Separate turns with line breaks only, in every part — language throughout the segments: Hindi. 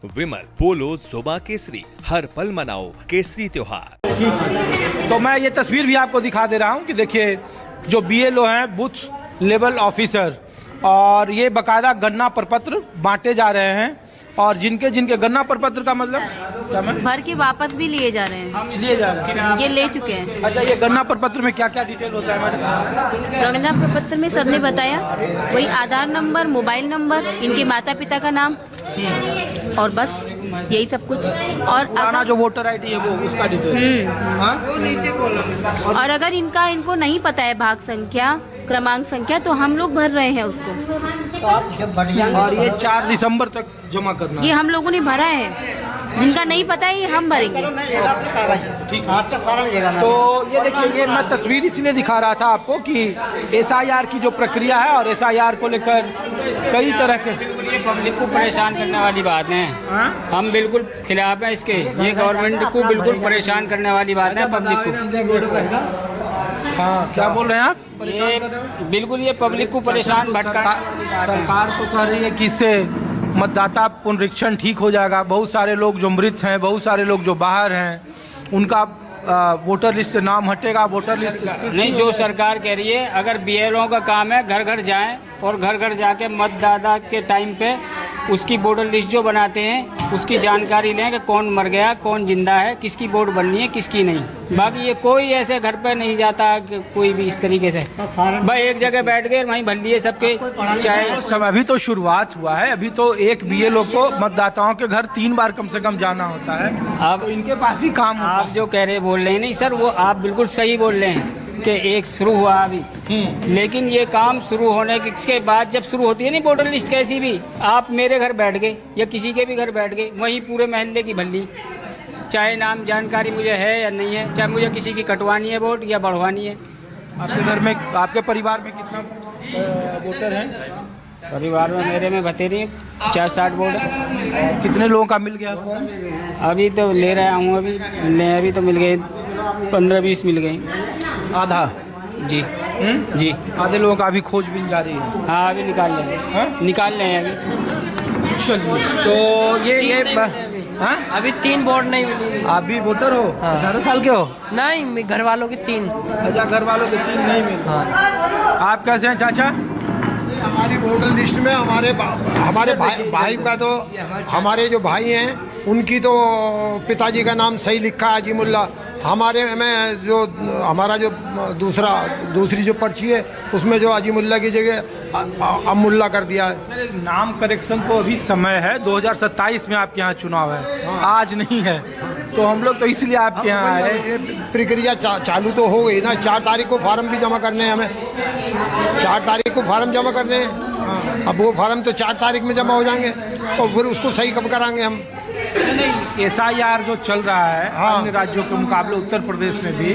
विमल, पोलो, जोबा केसरी, हर पल मनाओ केसरी त्योहार।
तो मैं ये तस्वीर भी आपको दिखा दे रहा हूँ कि देखिए जो BLO हैं बूथ लेवल ऑफिसर, और ये बकायदा गन्ना प्रपत्र बांटे जा रहे हैं। और जिनके जिनके गन्ना प्रपत्र का मतलब क्या मैं
भर के वापस भी लिए जा रहे हैं,
लिए जा रहे हैं,
ये ले चुके हैं।
अच्छा, ये गन्ना प्रपत्र में क्या क्या डिटेल होता है मैडम?
गन्ना प्रपत्र में सर ने बताया वही आधार नंबर, मोबाइल नंबर, इनके माता पिता का नाम और बस यही सब कुछ। और
पुराना जो वोटर ID है वो उसका डिटेल। हाँ?
और अगर इनको नहीं पता है भाग संख्या, क्रमांक संख्या, तो हम लोग भर रहे हैं उसको।
और ये 4 दिसंबर तक जमा करना
ये हम लोगों ने भरा है, जिनका नहीं पता है ये हम भरेंगे।
तो ये देखिए, ये मैं तस्वीर इसलिए दिखा रहा था आपको कि SIR की जो प्रक्रिया है और SIR को लेकर कई तरह के
ये पब्लिक को परेशान करने वाली बात है। हम बिल्कुल खिलाफ हैं इसके। ये गवर्नमेंट को बिल्कुल परेशान करने वाली बात है पब्लिक को।
हाँ, क्या बोल रहे हैं आप?
ये बिल्कुल ये पब्लिक को परेशान भटका।
सरकार तो कह रही है कि इससे मतदाता पुनरीक्षण ठीक हो जाएगा। बहुत सारे लोग जो मृत हैं, बहुत सारे लोग जो बाहर हैं, उनका वोटर लिस्ट से नाम हटेगा। वोटर लिस्ट
नहीं, जो सरकार कह रही है, अगर BLO का काम है घर घर जाएं और घर घर जाके मतदाता के टाइम पे उसकी वोटर लिस्ट जो बनाते हैं उसकी जानकारी लें कि कौन मर गया, कौन जिंदा है, किसकी वोट बननी है, किसकी नहीं। बाकी ये कोई ऐसे घर पे नहीं जाता कि कोई भी इस तरीके से भाई एक जगह बैठ गए वहीं भर लिए सबके। चाहे
सब अभी तो शुरुआत हुआ है, अभी तो एक BLO को मतदाताओं के घर 3 बार कम से कम जाना होता है।
आप
तो इनके पास भी काम होता
आप जो कह रहे बोल रहे हैं, नहीं सर, वो आप बिल्कुल सही बोल रहे हैं कि एक शुरू हुआ अभी, लेकिन ये काम शुरू होने के बाद जब शुरू होती है नहीं वोटर लिस्ट कैसी भी, आप मेरे घर बैठ गए या किसी के भी घर बैठ गए, वहीं पूरे मोहल्ले की भल्ली, चाहे नाम जानकारी मुझे है या नहीं है, चाहे मुझे किसी की कटवानी है वोट या बढ़वानी है।
आपके घर में, आपके परिवार में कितना वोटर हैं?
परिवार में मेरे में भतेरी 50-60 वोट है।
कितने लोगों का मिल गया फॉर्म?
अभी तो ले रहा हूँ, अभी तो मिल गए 15-20 मिल गए।
आधा?
जी जी,
आधे लोगों का अभी खोजबीन जारी है।
हाँ अभी निकाल लेंगे।
हाँ?
निकाल लें अभी।
चलिए, तो ये हाँ?
अभी 3 वोट नहीं मिली।
आप भी वोटर हो? 18 साल के हो?
नहीं, घर वालों की 3।
अच्छा, घर वालों के 3 नहीं मिले। आप कैसे हैं चाचा?
हमारी वोटर लिस्ट में हमारे भाई का तो, हमारे जो भाई हैं उनकी तो पिताजी का नाम सही लिखा है अजीमुल्ला। हमारे में जो हमारा जो दूसरी जो पर्ची है उसमें जो अजीमुल्ला की जगह अमुल्ला कर दिया है।
नाम करेक्शन को अभी समय है, 2027 में आपके यहाँ चुनाव है, आज नहीं है। तो हम लोग तो इसलिए आपके यहाँ आए।
ये प्रक्रिया चालू तो हो गई ना। 4 तारीख को फार्म भी जमा करने हैं हमें, 4 तारीख को फार्म जमा करने हैं। अब वो फार्म तो 4 तारीख में जमा हो जाएंगे, तो फिर उसको सही कब कराएंगे हम?
नहीं, SIR जो चल रहा है अन्य राज्यों के मुकाबले उत्तर प्रदेश में भी,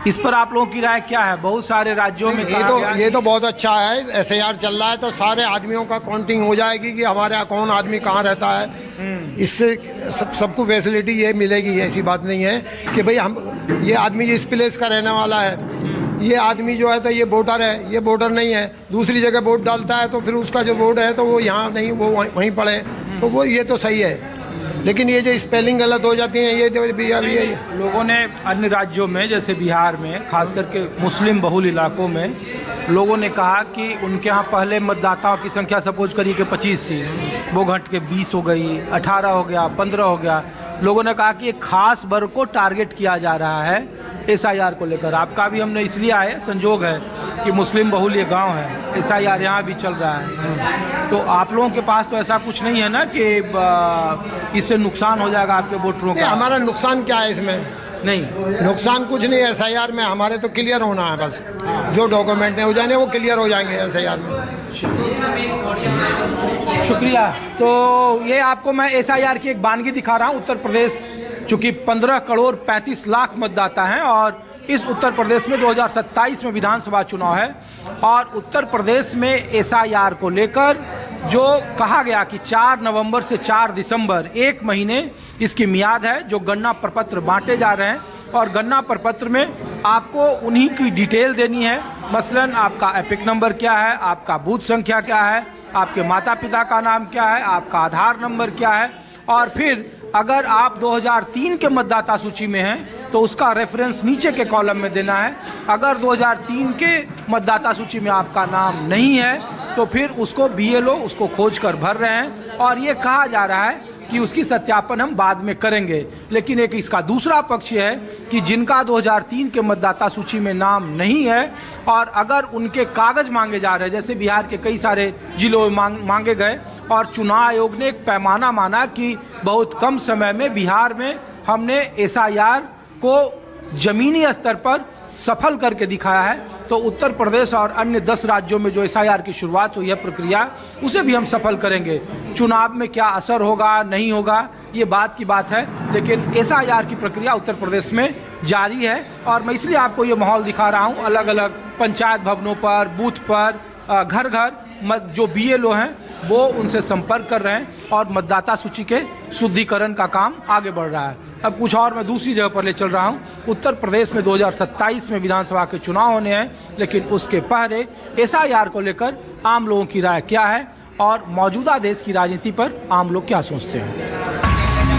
इस पर आप लोगों की राय क्या है? बहुत सारे राज्यों में
ये तो बहुत अच्छा है। SIR चल रहा है तो सारे आदमियों का काउंटिंग हो जाएगी कि हमारे यहाँ कौन आदमी कहाँ रहता है। इससे सबको फैसिलिटी ये मिलेगी। ऐसी बात नहीं है कि भाई हम ये आदमी इस प्लेस का रहने वाला है, ये आदमी जो है तो ये वोटर है, ये वोटर नहीं है, दूसरी जगह वोट डालता है तो फिर उसका जो वोट है तो वो यहाँ नहीं, वो वहीं पड़े, तो वो ये तो सही है। लेकिन ये जो स्पेलिंग गलत हो जाती है, ये
लोगों ने अन्य राज्यों में जैसे बिहार में, खास करके मुस्लिम बहुल इलाकों में, लोगों ने कहा कि उनके यहाँ पहले मतदाताओं की संख्या सपोज करिए कि 25 थी, वो घट के 20 हो गई, 18 हो गया, 15 हो गया। लोगों ने कहा कि एक खास वर्ग को टारगेट किया जा रहा है SIR को लेकर। आपका भी हमने इसलिए आए, संजोग है कि मुस्लिम बहुल ये गांव है, SIR यहाँ भी चल रहा है। तो आप लोगों के पास तो ऐसा कुछ नहीं है ना कि इससे नुकसान हो जाएगा आपके वोटरों का?
हमारा नुकसान क्या है इसमें?
नहीं,
नुकसान कुछ नहीं है। SIR में हमारे तो क्लियर होना है, बस जो डॉक्यूमेंट हो जाने वो क्लियर हो जाएंगे SIR में।
शुक्रिया। तो ये आपको मैं SIR की एक बानगी दिखा रहा हूँ। उत्तर प्रदेश चूँकि 15 करोड़ 35 लाख मतदाता हैं और इस उत्तर प्रदेश में 2027 में विधानसभा चुनाव है, और उत्तर प्रदेश में SIR को लेकर जो कहा गया कि 4 नवंबर से 4 दिसंबर 1 महीने इसकी मियाद है, जो गन्ना प्रपत्र बांटे जा रहे हैं। और गन्ना प्रपत्र में आपको उन्हीं की डिटेल देनी है, मसलन आपका एपिक नंबर क्या है, आपका बूथ संख्या क्या है, आपके माता पिता का नाम क्या है, आपका आधार नंबर क्या है, और फिर अगर आप 2003 के मतदाता सूची में हैं तो उसका रेफरेंस नीचे के कॉलम में देना है। अगर 2003 के मतदाता सूची में आपका नाम नहीं है तो फिर उसको BLO उसको खोज कर भर रहे हैं और ये कहा जा रहा है कि उसकी सत्यापन हम बाद में करेंगे। लेकिन एक इसका दूसरा पक्ष है कि जिनका 2003 के मतदाता सूची में नाम नहीं है और अगर उनके कागज मांगे जा रहे हैं, जैसे बिहार के कई सारे जिलों में मांगे गए और चुनाव आयोग ने एक पैमाना माना कि बहुत कम समय में बिहार में हमने SIR को जमीनी स्तर पर सफल करके दिखाया है, तो उत्तर प्रदेश और अन्य 10 राज्यों में जो SIR की शुरुआत हुई है प्रक्रिया, उसे भी हम सफल करेंगे। चुनाव में क्या असर होगा नहीं होगा ये बात की बात है, लेकिन SIR की प्रक्रिया उत्तर प्रदेश में जारी है। और मैं इसलिए आपको ये माहौल दिखा रहा हूँ, अलग अलग पंचायत भवनों पर, बूथ पर, घर घर जो BLO हैं वो उनसे संपर्क कर रहे हैं और मतदाता सूची के शुद्धिकरण का काम आगे बढ़ रहा है। अब कुछ और मैं दूसरी जगह पर ले चल रहा हूं। उत्तर प्रदेश में 2027 में विधानसभा के चुनाव होने हैं, लेकिन उसके पहले SIR को लेकर आम लोगों की राय क्या है और मौजूदा देश की राजनीति पर आम लोग क्या सोचते हैं।